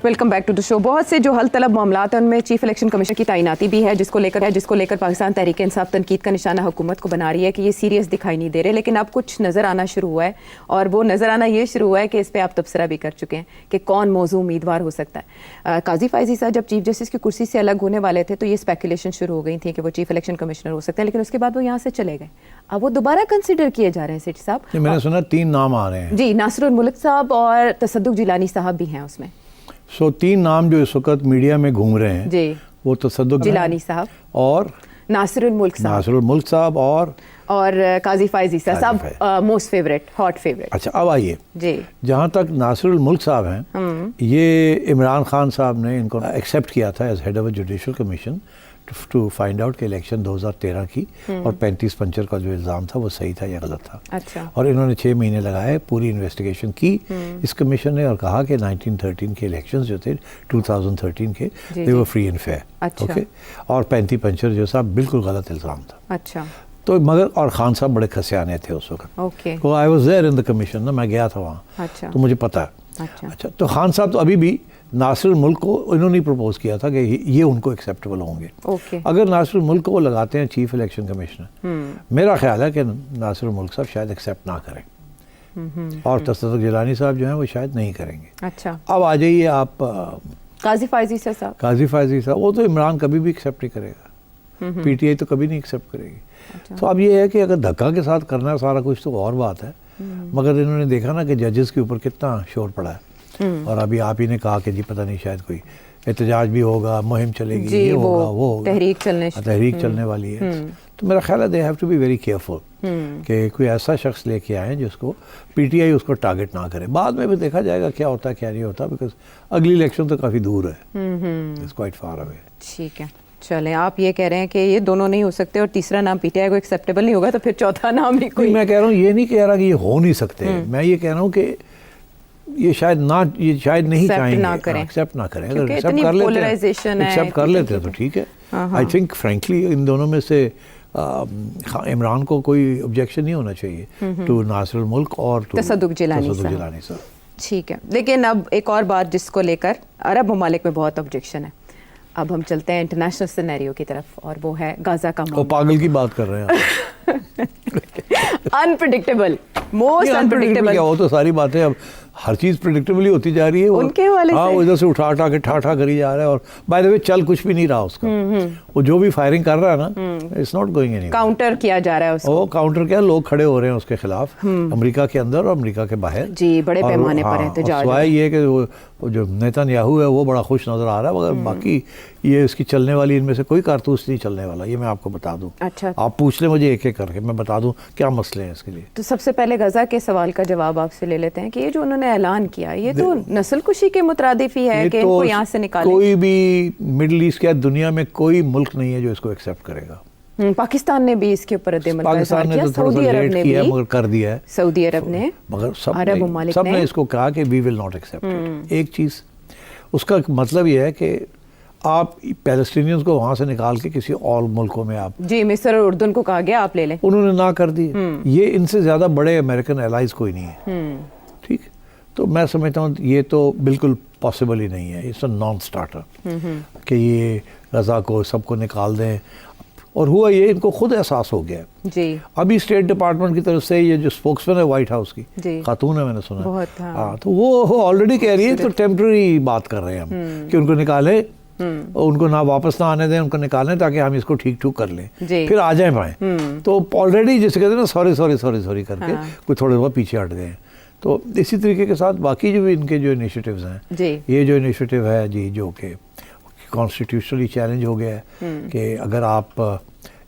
Welcome back to the show. बहुत से जो हल तलब मामलात हैं उनमें चीफ इलेक्शन कमीशन की तैनाती भी है, जिसको लेकर पाकिस्तान तहरीक इंसाफ तनकीद का निशाना हुकूमत को बना रही है कि ये सीरियस दिखाई नहीं दे रहे। लेकिन अब कुछ नज़र आना शुरू हुआ है, और वो नज़र आना ये शुरू हुआ है कि इस पर आप तबसरा भी कर चुके हैं कि कौन मौजू उम्मीदवार हो सकता है। काजी फायजी साहब जब चीफ जस्टिस की कुर्सी से अलग होने वाले थे तो ये स्पेकुलेशन शुरू हो गई थी कि वो चीफ इलेक्शन कमिश्नर हो सकते हैं, लेकिन उसके बाद वो यहाँ से चले गए। अब वो दोबारा कंसिडर किए जा रहे हैं सेठ साहब। मैंने सुना 3 नाम आ रहे हैं जी, नासिरुल मुल्क साहब और तसद्दुक जिलानी साहब भी हैं उसमें। 3 नाम जो इस वक्त मीडिया में घूम रहे हैं जी, वो तसद्दुक जिलानी साहब और नासिरुल मुल्क साहब और काजी फायजी साहब मोस्ट फेवरेट, हॉट फेवरेट। अच्छा, अब आइए जी, जहाँ तक नासिरुल मुल्क साहब हैं, ये इमरान खान साहब ने इनको एक्सेप्ट किया था as head of judicial commission to find out कि इलेक्शन 2013 की और 35 पंचर का जो इल्ज़ाम था वो सही था या गलत था। अच्छा। और इन्होंने 6 महीने लगाए, पूरी इन्वेस्टिगेशन की इस कमीशन ने, और कहा कि 1913 के इलेक्शंस जो थे 2013 के दे वर फ्री एंड फेयर। अच्छा। ओके, और 35 पंचर जो साहब बिल्कुल गलत इल्ज़ाम था। अच्छा। तो मगर और खान साहब बड़े खसियाने थे उस वक्त। ओके। तो I was there in the commission ना, मैं गया था वहाँ। अच्छा। तो मुझे पता है। अच्छा। तो खान साहब तो अभी भी नासिरुल मुल्क को इन्होंने प्रपोज किया था कि ये उनको एक्सेप्टेबल होंगे। ओके। अगर नासिरुल मुल्क को वो लगाते हैं चीफ इलेक्शन कमिश्नर, मेरा ख्याल है कि नासिरुल मुल्क साहब शायद एक्सेप्ट ना करें, और तसद्दुक जिलानी साहब जो हैं वो शायद नहीं करेंगे। अच्छा। अब आ जाइए आप काजी फायजी साहब। काजी फायजी साहब, वो तो इमरान कभी भी एक्सेप्ट नहीं करेगा, पीटीआई तो कभी नहीं एक्सेप्ट करेगी। अच्छा। तो अब ये है कि अगर धक्का के साथ करना है सारा कुछ तो और बात है, मगर इन्होंने देखा ना कि जजेस के ऊपर कितना शोर पड़ा है, और अभी आप ही ने कहा कि जी पता नहीं शायद कोई एहतजाज भी होगा, मुहिम चलेगी, ये होगा वो होगा, तहरीक चलने वाली है। तो मेरा ख्याल है they have to be very careful कि कोई ऐसा शख्स लेके आए जिसको पीटीआई उसको टारगेट ना करे। बाद में भी देखा जाएगा क्या होता है क्या नहीं होता, बिकॉज अगली इलेक्शन तो काफ़ी दूर है, इट्स क्वाइट फार अवे। ठीक है, चलें, आप ये कह रहे हैं कि ये दोनों नहीं हो सकते और तीसरा नाम पीटीआई को एक्सेप्टेबल नहीं होगा, तो फिर चौथा नाम भी कोई। मैं कह रहा हूँ, ये नहीं कह रहा कि ये हो नहीं सकते, मैं ये कह रहा हूँ कि ये शायद नहीं चाहेंगे, एक्सेप्ट ना करें। अगर एक्सेप्ट कर लेते हैं तो ठीक है। आई थिंक फ्रेंकली इन दोनों में से इमरान को कोई ऑब्जेक्शन नहीं होना चाहिए टू नासिरुल मुल्क और तसद्दुक जिलानी साहब। ठीक है, लेकिन अब एक और बात जिसको लेकर अरब ममालिक में बहुत ऑब्जेक्शन है। अब हम चलते हैं इंटरनेशनल सिनेरियो की तरफ, और वो है गाजा का मामला। पागल की बात कर रहे हैं अनप्रेडिक्टेबल, मोस्ट अनप्रेडिक्टेबल। क्या, वो तो सारी बातें अब हर चीज़ प्रेडिक्टेबल ही होती जा रही है उनके वाले। हाँ, वो इधर से उठा के ठाठा करी जा रहा है, और बाय द वे चल कुछ भी नहीं रहा उसका। वो जो भी फायरिंग कर रहा है ना, it's not going anywhere, counter किया जा रहा है उसको। वो काउंटर क्या, लोग खड़े हो रहे हैं उसके खिलाफ, अमेरिका के अंदर और अमेरिका के बाहर। जी, बड़े पैमाने पर एहतजाज। सिवाय ये कि वो जो नेतन्याहू है वो बड़ा खुश नजर आ रहा है, मगर बाकी ये इसकी चलने वाली इनमें से कोई कारतूस नहीं चलने वाला, ये मैं आपको बता दूं। अच्छा। आप पूछ ले मुझे एक एक करके, मैं बता दूं क्या मसले हैं इसके लिए। तो सबसे पहले गजा के सवाल का जवाब आपसे ले लेते हैं कि ये जो उन्होंने ऐलान किया, ये तो नस्ल कुशी के मुतरादिफ ही है कि इनको यहाँ से निकालें। कोई भी मिडिल ईस्ट के दुनिया में कोई मुल्क नहीं है जो इसको एक्सेप्ट करेगा। पाकिस्तान ने भी इसके ऊपर पाकिस्तान ने तो सऊदी अरब ने किया, मगर कर दिया है सऊदी अरब ने, मगर सब ने इसको कहा कि वी विल नॉट एक्सेप्ट। एक चीज़ उसका मतलब ये है कि आप पैलेस्टीनियंस को वहाँ से निकाल के किसी और मुल्कों में आप, जी, मिस्र और उर्दन को कहा गया आप ले लें, उन्होंने ना कर दी। ये इनसे ज़्यादा बड़े अमेरिकन एलाइज कोई नहीं है, ठीक। तो मैं समझता हूँ ये तो बिल्कुल पॉसिबल ही नहीं है, इट्स अ नॉन स्टार्टर कि ये गजा को सबको निकाल दें। और हुआ ये, इनको खुद एहसास हो गया जी। अभी स्टेट डिपार्टमेंट की तरफ से ये जो स्पोक्समैन है व्हाइट हाउस की, खातून है, मैंने सुना, हाँ, तो वो ऑलरेडी कह रही है तो टेम्प्रेरी बात कर रहे हैं हम कि उनको निकालें, उनको ना वापस ना आने दें, उनको निकालें ताकि हम इसको ठीक ठूक कर लें, फिर आ जाए पाए। तो ऑलरेडी जैसे कहते हैं ना, सॉरी करके कोई थोड़े बहुत पीछे हट गए। तो इसी तरीके के साथ बाकी जो भी इनके जो इनिशिएटिव्स हैं, ये जो इनिशिएटिव है जी, जो कि कॉन्स्टिट्यूशनली चैलेंज हो गया है कि अगर आप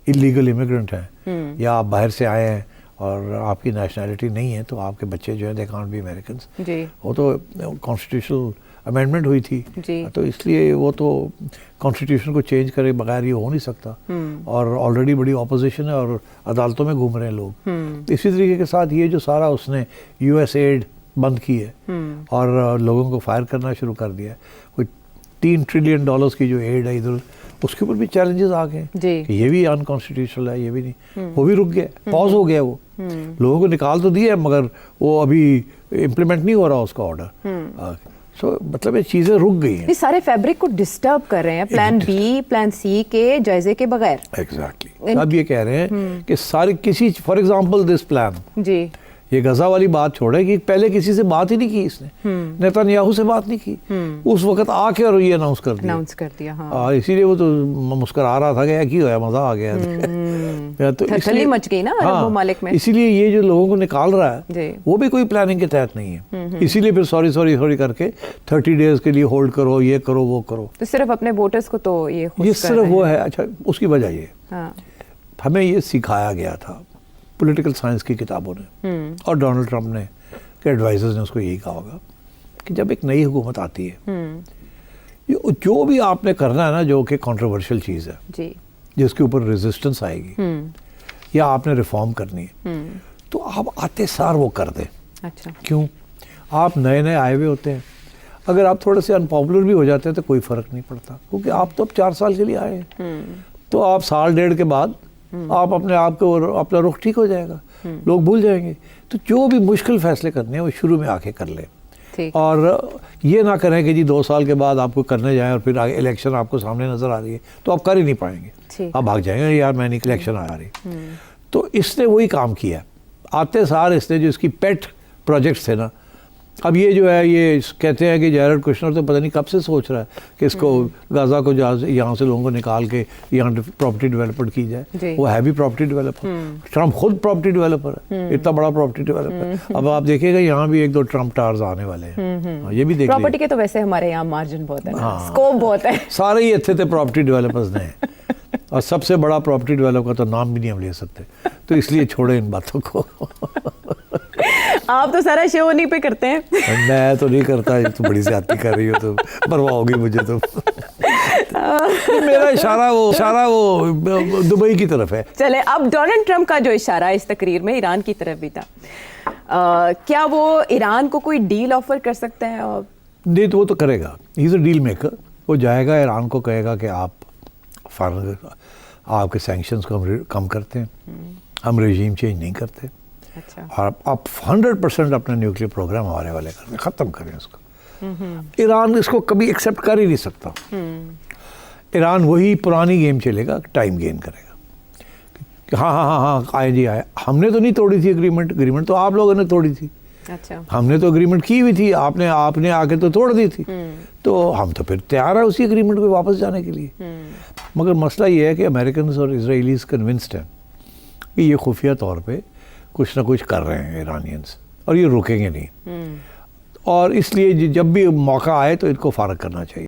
इलीगल इमिग्रेंट हैं या आप बाहर से आए हैं और आपकी नेशनैलिटी नहीं है, तो आपके बच्चे जो हैं दे कांट बी अमेरिकन्स। वो तो कॉन्स्टिट्यूशनल अमेंडमेंट हुई थी, तो इसलिए वो तो कॉन्स्टिट्यूशन को चेंज करे बगैर ये हो नहीं सकता, और ऑलरेडी बड़ी ऑपोजिशन है और अदालतों में घूम रहे हैं लोग। इसी तरीके के साथ ये जो सारा उसने यूएस एड बंद की है और लोगों को फायर करना शुरू कर दिया है, कोई $3 ट्रिलियन की जो एड है इधर, उसके ऊपर भी चैलेंजेस आ गए कि ये भी अनकॉन्स्टिट्यूशनल है, ये भी नहीं, वो भी रुक गया, पॉज हो गया। वो लोगों को निकाल तो दिया है, मगर वो अभी इम्प्लीमेंट नहीं हो रहा उसका ऑर्डर। سو مطلب یہ چیزیں رک گئی ہیں. یہ سارے فیبرک کو ڈسٹرب کر رہے ہیں پلان بی پلان سی کے جائزے کے بغیر. ایگزیکٹلی. اب یہ کہہ رہے ہیں کہ سارے کسی فار ایگزامپل دس پلان, جی یہ غزہ والی بات چھوڑے کہ پہلے کسی سے بات ہی نہیں کی اس نے, نیتن سے بات نہیں کی, اس وقت آ کے اور یہ اناؤنس کر دیا. ہاں اسی لیے وہ تو مسکرا رہا تھا کہ کی ہوا, مزہ آ گیا. تو تھلی مچ گئی نا عرب ممالک میں. اسی لیے یہ جو لوگوں کو نکال رہا ہے وہ بھی کوئی پلاننگ کے تحت نہیں ہے. اسی لیے پھر سوری کر کے 30 days کے لیے ہولڈ کرو, یہ کرو وہ کرو. تو صرف اپنے ووٹرز کو تو یہ صرف وہ ہے. اچھا اس کی وجہ یہ ہمیں یہ سکھایا گیا تھا پولیٹیکل سائنس کی کتابوں نے اور ڈونلڈ ٹرمپ نے کے ایڈوائزرز نے اس کو یہی کہا ہوگا کہ جب ایک نئی حکومت آتی ہے, جو بھی آپ نے کرنا ہے نا جو کہ کنٹروورشل چیز ہے, جس کے اوپر ریزسٹنس آئے گی یا آپ نے ریفارم کرنی ہے, تو آپ آتے سار وہ کر دیں. اچھا کیوں؟ آپ نئے آئے ہوئے ہوتے ہیں, اگر آپ تھوڑے سے انپاپولر بھی ہو جاتے ہیں تو کوئی فرق نہیں پڑتا, کیونکہ آپ تو اب 4 سال کے لیے آئے ہیں. تو آپ 1.5 سال کے بعد آپ اپنے آپ کو اپنا رخ ٹھیک ہو جائے گا, لوگ بھول جائیں گے. تو جو بھی مشکل فیصلے کرنے ہیں وہ شروع میں آ کے کر لیں, اور یہ نہ کریں کہ جی 2 سال کے بعد آپ کو کرنے جائیں اور پھر الیکشن آپ کو سامنے نظر آ رہی ہے تو آپ کر ہی نہیں پائیں گے, آپ بھاگ جائیں گے یار میں نہیں الیکشن آ رہی. تو اس نے وہی کام کیا, آتے سار اس نے جو اس کی پیٹ پروجیکٹس تھے نا, اب یہ جو ہے یہ کہتے ہیں کہ جیرڈ کشنر تو پتہ نہیں کب سے سوچ رہا ہے کہ اس کو غزہ کو یہاں سے لوگوں کو نکال کے یہاں پراپرٹی ڈیولپر کی جائے. وہ ہے بھی پراپرٹی ڈیولپر, ٹرمپ خود پراپرٹی ڈیولپر ہے, اتنا بڑا پراپرٹی ڈیولپر. اب آپ دیکھیے گا یہاں بھی 1-2 ٹرمپ ٹارز آنے والے ہیں, یہ بھی دیکھ پراپرٹی کے تو ویسے ہمارے یہاں مارجن بہت ہے, اسکوپ بہت ہے, سارے ہی اچھے تھے پراپرٹی ڈیولپرز نے, اور سب سے بڑا پراپرٹی ڈیولپر کا تو نام بھی نہیں ہم لے سکتے, تو اس لیے چھوڑیں ان باتوں کو. آپ تو سارا شو نہیں پہ کرتے ہیں. میں تو نہیں کرتا, تو بڑی زیادتی کر رہی ہو تو پرواہ ہوگی مجھے. تو میرا اشارہ وہ دبئی کی طرف ہے. چلے اب ڈونلڈ ٹرمپ کا جو اشارہ اس تقریر میں ایران کی طرف بھی تھا, کیا وہ ایران کو کوئی ڈیل آفر کر سکتا ہے؟ نہیں تو وہ تو کرے گا, ہی از اے ڈیل میکر. وہ جائے گا ایران کو کہے گا کہ آپ کے سینکشنز کو ہم کم کرتے ہیں, ہم رژیم چینج نہیں کرتے, اور آپ 100% اپنا نیوکلیر پروگرام ہمارے والے کریں, ختم کریں اس کو. ایران اس کو کبھی ایکسیپٹ کر ہی نہیں سکتا. ایران وہی پرانی گیم چلے گا, ٹائم گین کرے گا کہ ہاں آئے جی آئے. ہم نے تو نہیں توڑی تھی اگریمنٹ تو آپ لوگوں نے توڑی تھی. ہم نے تو اگریمنٹ کی ہوئی تھی, آپ نے آ کے تو توڑ دی تھی. تو ہم تو پھر تیار ہیں اسی اگریمنٹ پہ واپس جانے کے لیے. مگر مسئلہ یہ ہے کہ امریکنز اور اسرائیلیز کنونسڈ ہیں کہ یہ خفیہ طور پہ کچھ نہ کچھ کر رہے ہیں ایرانینز, اور یہ رکیں گے نہیں. اور اس لیے جب بھی موقع آئے تو ان کو فارغ کرنا چاہیے.